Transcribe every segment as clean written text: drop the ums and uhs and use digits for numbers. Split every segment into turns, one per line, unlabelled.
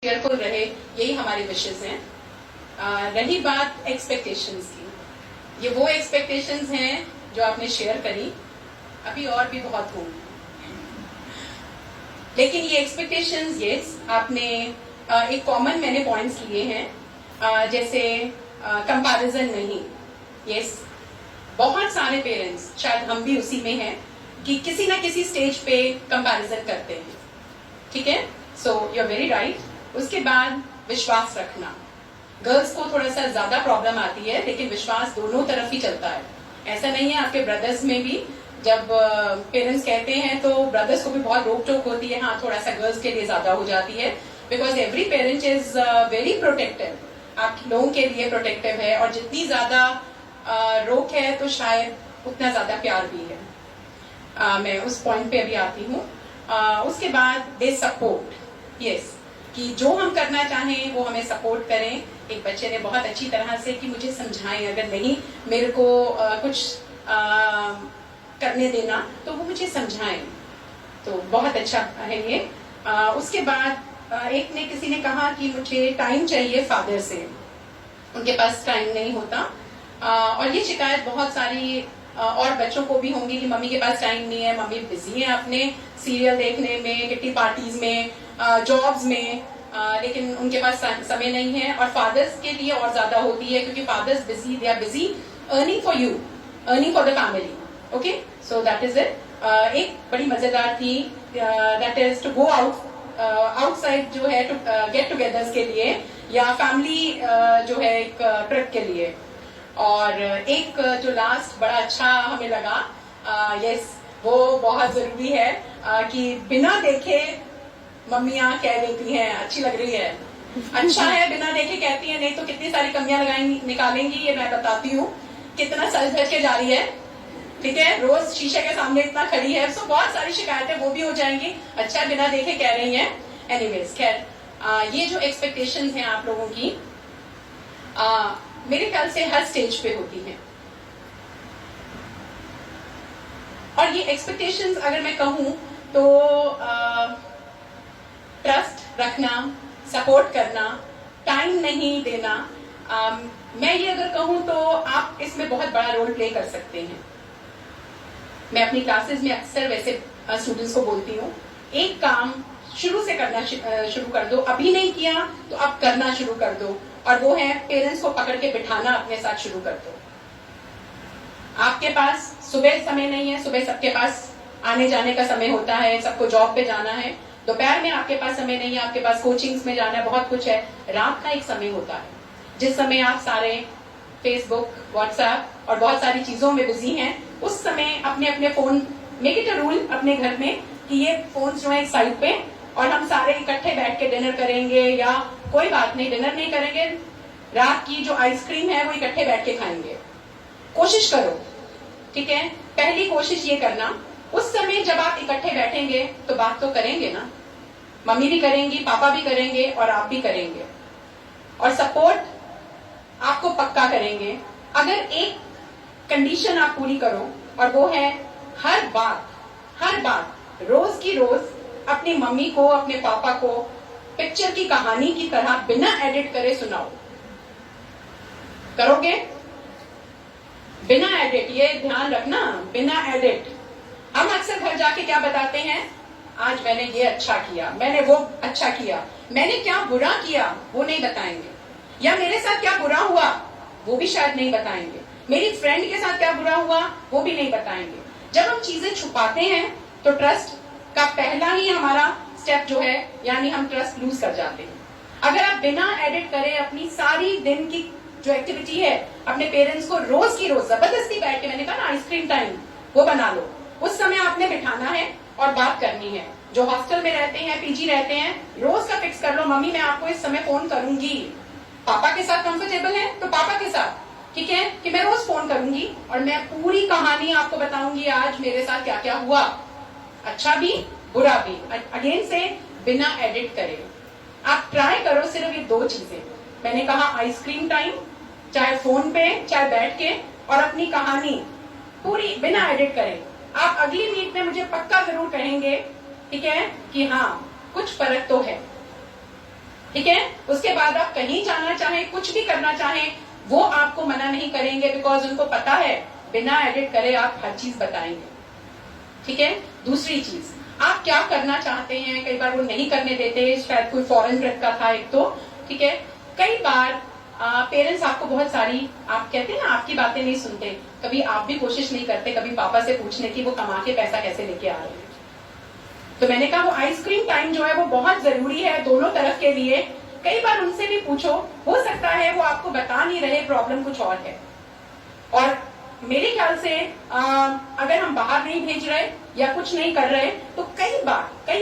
Careful रहे, यही हमारी विशेष हैं। रही बात एक्सपेक्टेशंस की, ये वो एक्सपेक्टेशंस हैं जो आपने शेयर करी, अभी और भी बहुत होंगी, लेकिन ये एक्सपेक्टेशंस आपने एक कॉमन मैंने पॉइंट्स लिए हैं, जैसे कंपैरिजन नहीं। बहुत सारे पेरेंट्स, शायद हम भी उसी में हैं, कि किसी ना किसी स्टेज पे कंपैरिजन करते हैं। ठीक है, so you are very right. उसके बाद विश्वास रखना, गर्ल्स को थोड़ा सा ज्यादा प्रॉब्लम आती है, लेकिन विश्वास दोनों तरफ ही चलता है। ऐसा नहीं है, आपके ब्रदर्स में भी जब पेरेंट्स कहते हैं तो ब्रदर्स को भी बहुत रोक टोक होती है, हाँ थोड़ा सा गर्ल्स के लिए ज्यादा हो जाती है, because every parent is very protective, आप लोगों के लिए प्रोटेक्टिव है, और जितनी ज्यादा रोक है तो शायद उतना ज्यादा प्यार भी है। मैं उस पॉइंट पे अभी आती हूँ। उसके बाद दे सपोर्ट, कि जो हम करना चाहें वो हमें सपोर्ट करें। एक बच्चे ने बहुत अच्छी तरह से कि मुझे समझाएं, अगर नहीं मेरे को कुछ करने देना तो वो मुझे समझाएं, तो बहुत अच्छा है ये। उसके बाद एक ने किसी ने कहा कि मुझे टाइम चाहिए फादर से, उनके पास टाइम नहीं होता, और ये शिकायत बहुत सारी और बच्चों को भी होंगी कि मम्मी के पास टाइम नहीं है, मम्मी बिजी है अपने सीरियल देखने में, किट्टी पार्टीज में, जॉब्स में, लेकिन उनके पास समय नहीं है। और फादर्स के लिए और ज्यादा होती है, क्योंकि fathers busy, they are busy earning for you, earning for the family. Okay, so that is it. एक बड़ी मजेदार थी, that is to go outside, जो है गेट टुगेदर्स के लिए, या फैमिली जो है एक ट्रिप के लिए। और एक जो लास्ट बड़ा अच्छा हमें लगा, वो बहुत जरूरी है, कि बिना देखे मम्मियाँ कह देती हैं अच्छी लग रही है, अच्छा है, बिना देखे कहती हैं, नहीं तो कितनी सारी कमियां निकालेंगी, ये मैं बताती हूँ। कितना सज धज के जा रही है, ठीक है, रोज शीशे के सामने इतना खड़ी है, सो बहुत सारी शिकायतें वो भी हो जाएंगी, अच्छा बिना देखे कह रही हैं। एनीवेज, खैर, ये जो एक्सपेक्टेशंस हैं आप लोगों की, मेरे ख्याल से हर स्टेज पे होती हैं। और ये एक्सपेक्टेशंस अगर मैं कहूं तो ट्रस्ट रखना, सपोर्ट करना, टाइम नहीं देना, मैं ये अगर कहूं तो आप इसमें बहुत बड़ा रोल प्ले कर सकते हैं। मैं अपनी क्लासेस में अक्सर वैसे स्टूडेंट्स को बोलती हूँ, एक काम शुरू से करना शुरू कर दो, अभी नहीं किया तो अब करना शुरू कर दो, और वो है पेरेंट्स को पकड़ के बिठाना अपने साथ शुरू कर दो। आपके पास सुबह समय नहीं है, सुबह सबके पास आने जाने का समय होता है, सबको जॉब पे जाना है, दोपहर में आपके पास समय नहीं है, आपके पास कोचिंग्स में जाना है, बहुत कुछ है, रात का एक समय होता है जिस समय आप सारे फेसबुक, व्हाट्सएप और बहुत सारी चीजों में बिजी हैं। उस समय अपने अपने phone, make it a rule अपने घर में कि ये फोन जो है एक साइड पे, और हम सारे इकट्ठे बैठ के डिनर करेंगे, या कोई बात नहीं डिनर नहीं करेंगे, रात की जो आइसक्रीम है वो इकट्ठे बैठ के खाएंगे। कोशिश करो, ठीक है, पहली कोशिश ये करना, उस समय जब आप इकट्ठे बैठेंगे तो बात तो करेंगे ना, मम्मी भी करेंगी, पापा भी करेंगे, और आप भी करेंगे, और सपोर्ट आपको पक्का करेंगे। अगर एक कंडीशन आप पूरी करो, और वो है हर बात रोज की रोज अपनी मम्मी को, अपने पापा को पिक्चर की कहानी की तरह बिना एडिट करे सुनाओ। करोगे? बिना एडिट, ये ध्यान रखना, बिना एडिट। हम अक्सर घर जाके क्या बताते हैं, आज मैंने ये अच्छा किया, मैंने वो अच्छा किया, मैंने क्या बुरा किया वो नहीं बताएंगे, या मेरे साथ क्या बुरा हुआ वो भी शायद नहीं बताएंगे, मेरी फ्रेंड के साथ क्या बुरा हुआ वो भी नहीं बताएंगे। जब हम चीजें छुपाते हैं तो ट्रस्ट का पहला ही हमारा स्टेप जो है, यानी हम ट्रस्ट लूज कर जाते हैं। अगर आप बिना एडिट करे अपनी सारी दिन की जो एक्टिविटी है, अपने पेरेंट्स को रोज की रोज जबरदस्ती बैठ के, मैंने कहा ना आइसक्रीम टाइम, वो बना लो, उस समय आपने बिठाना है और बात करनी है। जो हॉस्टल में रहते हैं, पीजी रहते हैं, रोज का फिक्स कर लो, मम्मी मैं आपको इस समय फोन करूंगी, पापा के साथ कंफर्टेबल है तो पापा के साथ, ठीक है, कि मैं रोज फोन करूंगी और मैं पूरी कहानी आपको बताऊंगी आज मेरे साथ क्या क्या हुआ, अच्छा भी बुरा भी। अगेन से बिना एडिट करे आप ट्राई करो सिर्फ ये दो चीजें। मैंने कहा आइसक्रीम टाइम, चाहे फोन पे चाहे बैठ के, और अपनी कहानी पूरी बिना एडिट करें। आप अगली मीट में मुझे पक्का जरूर कहेंगे, ठीक है, कि हाँ कुछ फर्क तो है। ठीक है। उसके बाद आप कहीं जाना चाहें, कुछ भी करना चाहें, वो आपको मना नहीं करेंगे, बिकॉज उनको पता है बिना एडिट करे आप हर चीज बताएंगे। ठीक है। दूसरी चीज, आप क्या करना चाहते हैं कई बार वो नहीं करने देते, शायद कोई फॉरेन ट्रिप का था एक तो, ठीक है। कई बार पेरेंट्स आपको बहुत सारी, आप कहते हैं ना आपकी बातें नहीं सुनते, कभी आप भी कोशिश नहीं करते कभी पापा से पूछने की वो कमा के पैसा कैसे लेके आ रहे हैं। तो मैंने कहा वो आइसक्रीम टाइम जो है वो बहुत जरूरी है दोनों तरफ के लिए। कई बार उनसे भी पूछो, हो सकता है वो आपको बता नहीं रहे, प्रॉब्लम कुछ और है। और मेरे ख्याल से अगर हम बाहर नहीं भेज रहे या कुछ नहीं कर रहे तो कई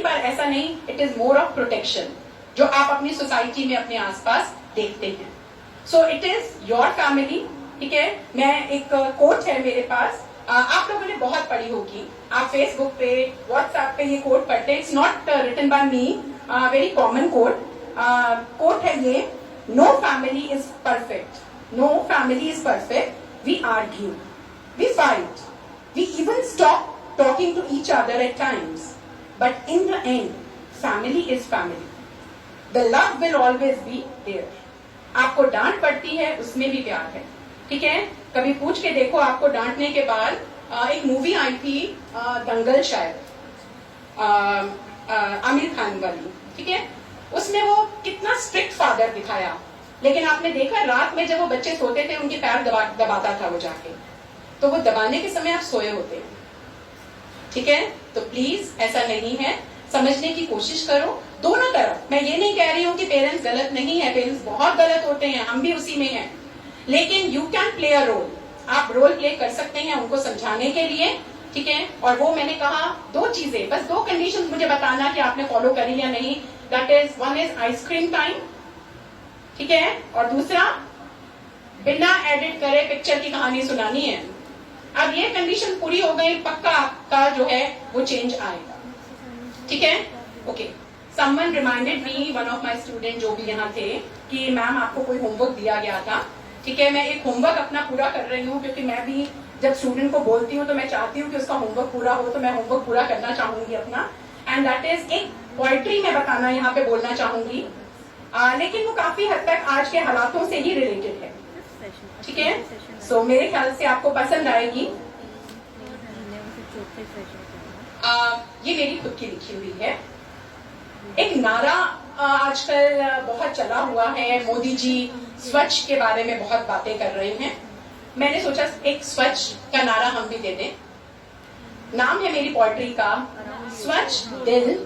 बार ऐसा नहीं, it is more of protection जो आप अपनी सोसाइटी में अपने आसपास देखते हैं। So it is your family. ठीक है। मैं एक कोट है मेरे पास, आप लोगों ने बहुत पढ़ी होगी, आप फेसबुक पे व्हाट्सएप पे ये कोट पढ़ते हैं। It's not written by me, very common quote है ये, no family is perfect, no family is perfect, we argue, we fight, we even stop talking to each other at times, but in the end family is family, the love will always be there। आपको डांट पड़ती है उसमें भी प्यार है। ठीक है। कभी पूछ के देखो, आपको डांटने के बाद एक मूवी आई थी दंगल, शायद आमिर खान वाली, ठीक है। उसमें वो कितना स्ट्रिक्ट फादर दिखाया, लेकिन आपने देखा रात में जब वो बच्चे सोते थे उनके पैर दबाता था वो जाके, तो वो दबाने के समय आप सोए होते हैं। ठीक है। तो प्लीज ऐसा नहीं है, समझने की कोशिश करो दोनों तरफ। मैं ये नहीं कह रही हूँ कि पेरेंट्स गलत नहीं है, पेरेंट्स बहुत गलत होते हैं, हम भी उसी में हैं, लेकिन you can play a role, आप रोल प्ले कर सकते हैं उनको समझाने के लिए। ठीक है। और वो मैंने कहा दो चीजें, बस दो कंडीशन मुझे बताना कि आपने फॉलो करी या नहीं। That is, one is ice cream time, ठीक है, और दूसरा बिना एडिट करे पिक्चर की कहानी सुनानी है। अब ये कंडीशन पूरी हो गई, पक्का आपका जो है वो चेंज आएगा। ठीक है। Okay. Someone reminded me, one of my student जो भी यहाँ थे, कि मैम आपको कोई होमवर्क दिया गया था। ठीक है। मैं एक होमवर्क अपना पूरा कर रही हूँ, क्योंकि मैं भी जब स्टूडेंट को बोलती हूँ तो मैं चाहती हूँ कि उसका होमवर्क पूरा हो, तो मैं होमवर्क पूरा करना चाहूंगी अपना। एंड दैट इज, एक पोएट्री में बताना यहाँ पे बोलना चाहूंगी, लेकिन वो काफी हद तक आज के हालातों से ही रिलेटेड है। ठीक है। सो मेरे ख्याल से आपको पसंद आएगी। ये मेरी खुद की लिखी हुई है। एक नारा आजकल बहुत चला हुआ है, मोदी जी स्वच्छ के बारे में बहुत बातें कर रहे हैं। मैंने सोचा एक स्वच्छ का नारा हम भी दे दें। नाम है मेरी पोएट्री का, स्वच्छ दिल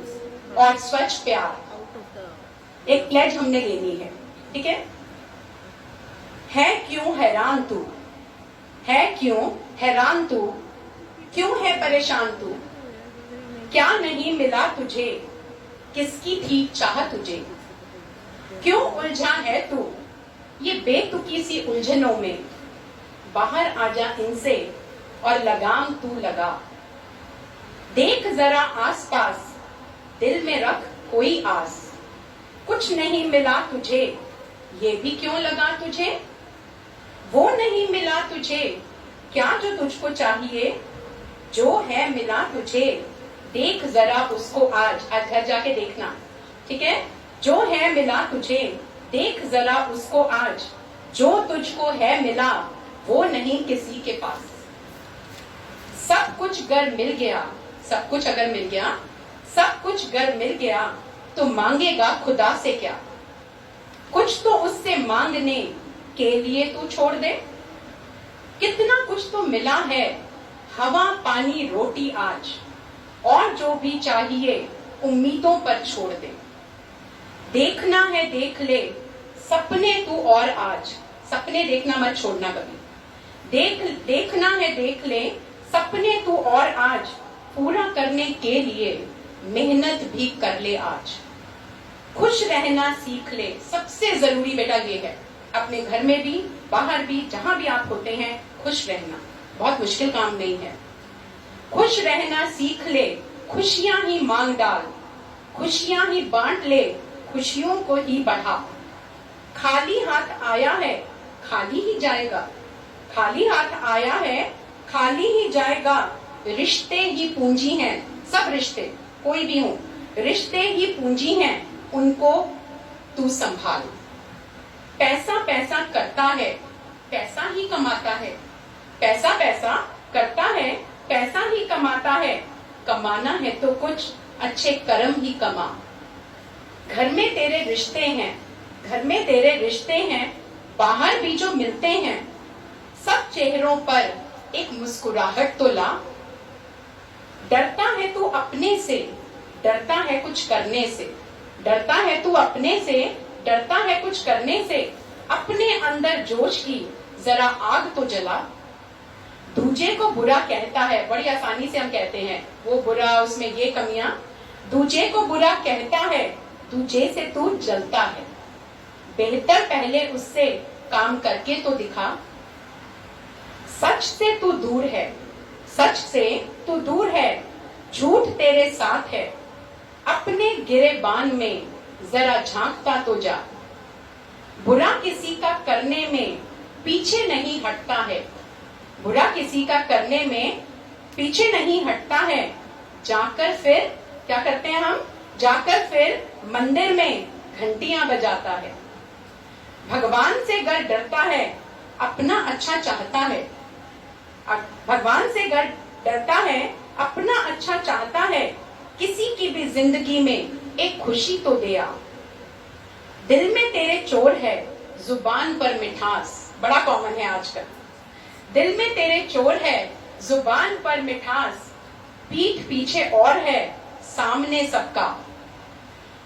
और स्वच्छ प्यार। एक प्लेज हमने लेनी है। ठीक है क्यों हैरान तू, है क्यों हैरान तू, क्यों है परेशान तू, क्या नहीं मिला तुझे, किसकी थी चाह तुझे, क्यों उलझा है तू ये बेतुकी सी उलझनों में, बाहर आजा इनसे और लगाम तू लगा, देख जरा आसपास दिल में रख कोई आस, कुछ नहीं मिला तुझे ये भी क्यों लगा तुझे, वो नहीं मिला तुझे क्या जो तुझको चाहिए, जो है मिला तुझे देख जरा उसको आज घर जाके देखना। ठीक है। जो है मिला तुझे देख जरा उसको आज, जो तुझको है मिला वो नहीं किसी के पास, सब कुछ अगर मिल गया, सब कुछ अगर मिल गया, सब कुछ अगर मिल गया तो मांगेगा खुदा से क्या, कुछ तो उससे मांगने के लिए तू छोड़ दे, कितना कुछ तो मिला है हवा पानी रोटी आज, और जो भी चाहिए उम्मीदों पर छोड़ दे, देखना है देख ले सपने तू और आज, सपने देखना मत छोड़ना कभी, देखना है देख ले सपने तू और आज, पूरा करने के लिए मेहनत भी कर ले आज, खुश रहना सीख ले, सबसे जरूरी बेटा ये है, अपने घर में भी बाहर भी जहां भी आप होते हैं खुश रहना, बहुत मुश्किल काम नहीं है, खुश रहना सीख ले, खुशियां ही मांग डाल, खुशियां ही बांट ले, खुशियों को ही बढ़ा, खाली हाथ आया है खाली ही जाएगा, खाली हाथ आया है खाली ही जाएगा, रिश्ते ही पूंजी हैं, सब रिश्ते कोई भी हो, रिश्ते ही पूंजी हैं, उनको तू संभाल। पैसा पैसा करता है, पैसा ही कमाता है। पैसा पैसा करता है, पैसा ही कमाता है। कमाना है तो कुछ अच्छे कर्म ही कमा। घर में तेरे रिश्ते हैं, घर में तेरे रिश्ते हैं, बाहर भी जो मिलते हैं। सब चेहरों पर एक मुस्कुराहट तो ला। डरता है तू अपने से, डरता है कुछ करने से। डरता है तू अपने से, डरता है कुछ करने से। अपने अंदर जोश की जरा आग तो जला। दूजे को बुरा कहता है, बड़ी आसानी से हम कहते हैं वो बुरा, उसमें ये कमियां। दूजे को बुरा कहता है, दूजे से तू जलता है। बेहतर पहले उससे काम करके तो दिखा। सच से तू दूर है, सच से तू दूर है, झूठ तेरे साथ है। अपने गिरेबान में जरा झांकता तो जा। बुरा किसी का करने में पीछे नहीं हटता है, बुरा किसी का करने में पीछे नहीं हटता है। जाकर फिर क्या करते हैं हम, जाकर फिर मंदिर में घंटियां बजाता है। भगवान से गर डरता है, अपना अच्छा चाहता है। भगवान से गर डरता है, अपना अच्छा चाहता है। किसी की भी जिंदगी में एक खुशी तो दे आ। दिल में तेरे चोर है, जुबान पर मिठास, बड़ा कॉमन है आजकल। दिल में तेरे चोर है, जुबान पर मिठास। पीठ पीछे और है, सामने सबका।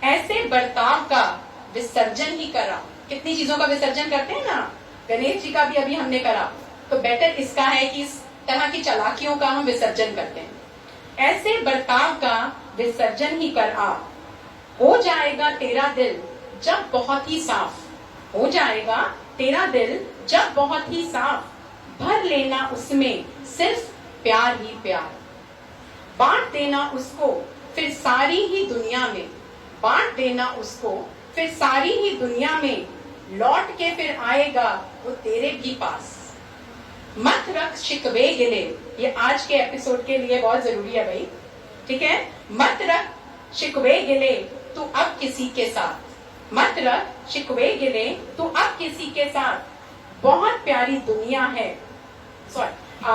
ऐसे बर्ताव का विसर्जन ही करा। कितनी चीजों का विसर्जन करते हैं ना, गणेश जी का भी अभी हमने करा, तो बेटर इसका है कि इस तरह की चालाकियों का हम विसर्जन करते हैं। ऐसे बर्ताव का विसर्जन ही कर आ। हो जाएगा तेरा दिल जब बहुत ही साफ, हो जाएगा तेरा दिल जब बहुत ही साफ। भर लेना उसमें सिर्फ प्यार ही प्यार। बांट देना उसको फिर सारी ही दुनिया में, बांट देना उसको फिर सारी ही दुनिया में। लौट के फिर आएगा वो तेरे भी पास। मत रख शिकवे गिले, ये आज के एपिसोड के लिए बहुत जरूरी है भाई, ठीक है। मत रख शिकवे गिले तू अब किसी के साथ, मत रख शिकवे गिले तू अब किसी के साथ। बहुत प्यारी दुनिया है,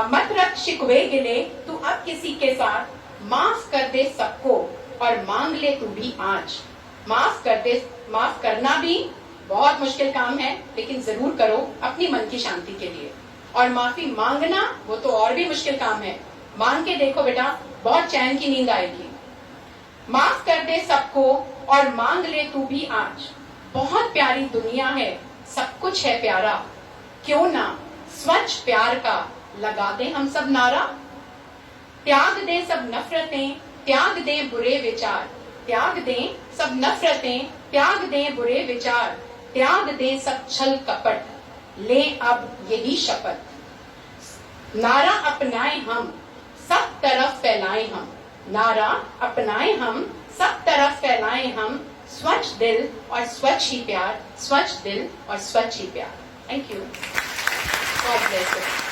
मत रख शिकवे गिले तू अब किसी के साथ। माफ कर दे सबको और मांग ले तू भी आज। माफ कर दे, माफ करना भी बहुत मुश्किल काम है, लेकिन जरूर करो अपनी मन की शांति के लिए। और माफी मांगना वो तो और भी मुश्किल काम है। मांग के देखो बेटा, बहुत चैन की नींद आएगी। माफ कर दे सबको और मांग ले तू भी आज। बहुत प्यारी दुनिया है, सब कुछ है प्यारा। क्यों ना स्वच्छ प्यार का लगा दे हम सब नारा। त्याग दे सब नफरतें, त्याग दे बुरे विचार। त्याग दे सब नफरतें, त्याग दे बुरे विचार। त्याग दे सब छल कपट, ले अब यही शपथ। नारा अपनाए हम, सब तरफ फैलाए हम। नारा अपनाए हम, सब तरफ फैलाए हम। स्वच्छ दिल और स्वच्छ ही प्यार, स्वच्छ दिल और स्वच्छ ही प्यार। Thank you. God bless you.